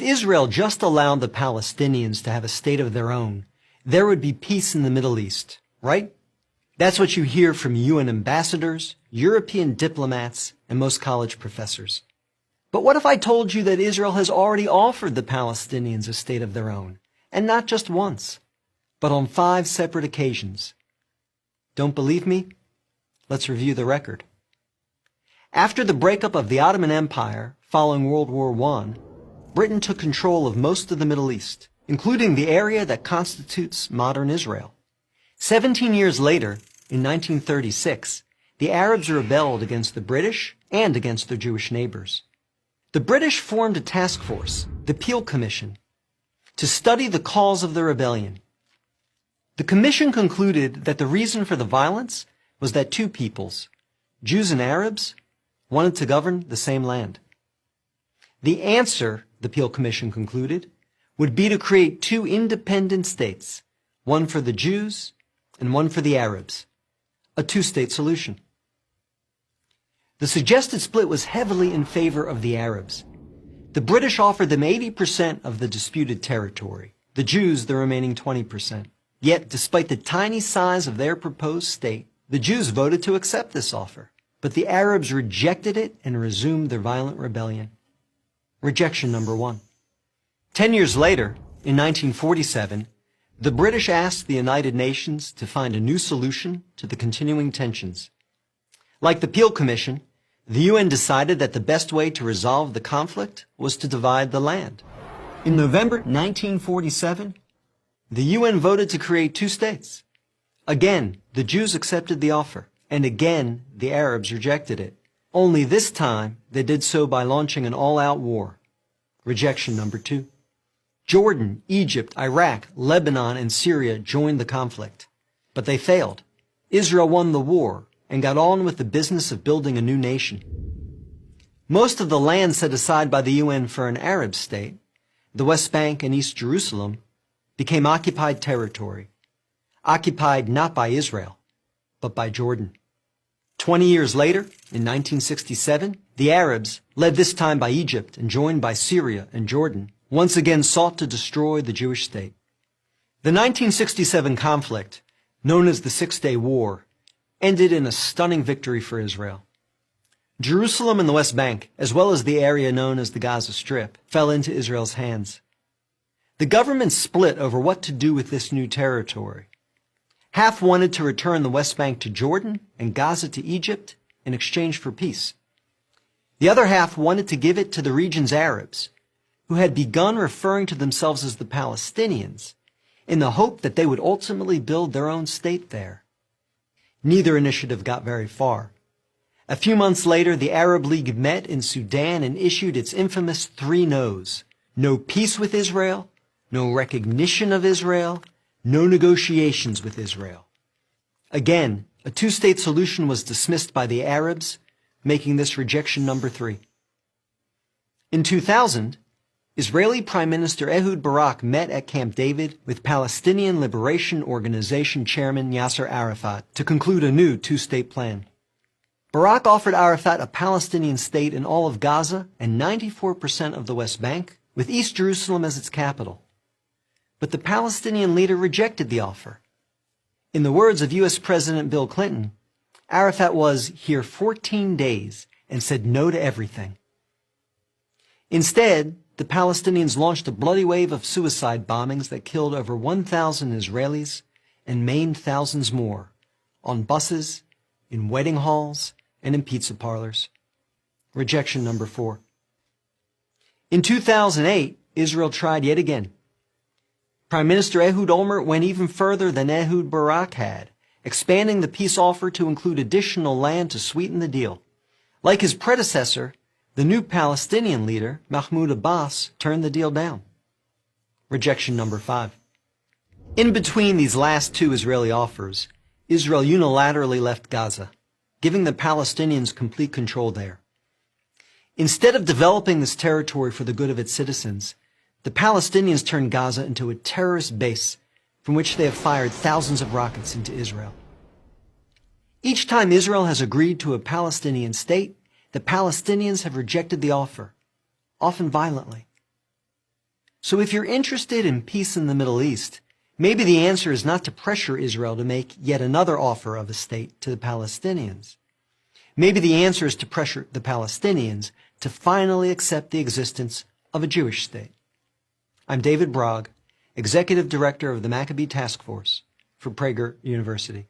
If Israel just allowed the Palestinians to have a state of their own, there would be peace in the Middle East, right? That's what you hear from UN ambassadors, European diplomats, and most college professors. But what if I told you that Israel has already offered the Palestinians a state of their own, and not just once, but on 5 separate occasions? Don't believe me? Let's review the record. After the breakup of the Ottoman Empire following World War I, Britain took control of most of the Middle East, including the area that constitutes modern Israel. 17 years later, in 1936, the Arabs rebelled against the British and against their Jewish neighbors. The British formed a task force, the Peel Commission, to study the cause of the rebellion. The commission concluded that the reason for the violence was that 2 peoples, Jews and Arabs, wanted to govern the same land. The answer, the Peel Commission concluded, would be to create 2 independent states, one for the Jews and one for the Arabs, a 2-state solution. The suggested split was heavily in favor of the Arabs. The British offered them 80% of the disputed territory, the Jews the remaining 20%. Yet, despite the tiny size of their proposed state, the Jews voted to accept this offer, but the Arabs rejected it and resumed their violent rebellion. Rejection number 1. 10 years later, in 1947, the British asked the United Nations to find a new solution to the continuing tensions. Like the Peel Commission, the UN decided that the best way to resolve the conflict was to divide the land. In November 1947, the UN voted to create 2 states. Again, the Jews accepted the offer, and again, the Arabs rejected it. Only this time, they did so by launching an all-out war. Rejection number 2. Jordan, Egypt, Iraq, Lebanon, and Syria joined the conflict. But they failed. Israel won the war and got on with the business of building a new nation. Most of the land set aside by the UN for an Arab state, the West Bank and East Jerusalem, became occupied territory. Occupied not by Israel, but by Jordan. 20 years later, in 1967, the Arabs, led this time by Egypt and joined by Syria and Jordan, once again sought to destroy the Jewish state. The 1967 conflict, known as the 6-Day War, ended in a stunning victory for Israel. Jerusalem and the West Bank, as well as the area known as the Gaza Strip, fell into Israel's hands. The government split over what to do with this new territory. Half wanted to return the West Bank to Jordan and Gaza to Egypt in exchange for peace. The other half wanted to give it to the region's Arabs, who had begun referring to themselves as the Palestinians, in the hope that they would ultimately build their own state there. Neither initiative got very far. A few months later, the Arab League met in Sudan and issued its infamous 3 no's. No peace with Israel, no recognition of Israel, no negotiations with Israel. Again, a 2-state solution was dismissed by the Arabs, making this rejection number 3. In 2000, Israeli Prime Minister Ehud Barak met at Camp David with Palestinian Liberation Organization Chairman Yasser Arafat to conclude a new 2-state plan. Barak offered Arafat a Palestinian state in all of Gaza and 94% of the West Bank, with East Jerusalem as its capital. But the Palestinian leader rejected the offer. In the words of U.S. President Bill Clinton, Arafat was here 14 days and said no to everything. Instead, the Palestinians launched a bloody wave of suicide bombings that killed over 1,000 Israelis and maimed thousands more on buses, in wedding halls, and in pizza parlors. Rejection number 4. In 2008, Israel tried yet again. Prime Minister Ehud Olmert went even further than Ehud Barak had, expanding the peace offer to include additional land to sweeten the deal. Like his predecessor, the new Palestinian leader, Mahmoud Abbas, turned the deal down. Rejection number 5. In between these last 2 Israeli offers, Israel unilaterally left Gaza, giving the Palestinians complete control there. Instead of developing this territory for the good of its citizens, the Palestinians turned Gaza into a terrorist base from which they have fired thousands of rockets into Israel. Each time Israel has agreed to a Palestinian state, the Palestinians have rejected the offer, often violently. So if you're interested in peace in the Middle East, maybe the answer is not to pressure Israel to make yet another offer of a state to the Palestinians. Maybe the answer is to pressure the Palestinians to finally accept the existence of a Jewish state. I'm David Brog, Executive Director of the Maccabee Task Force for Prager University.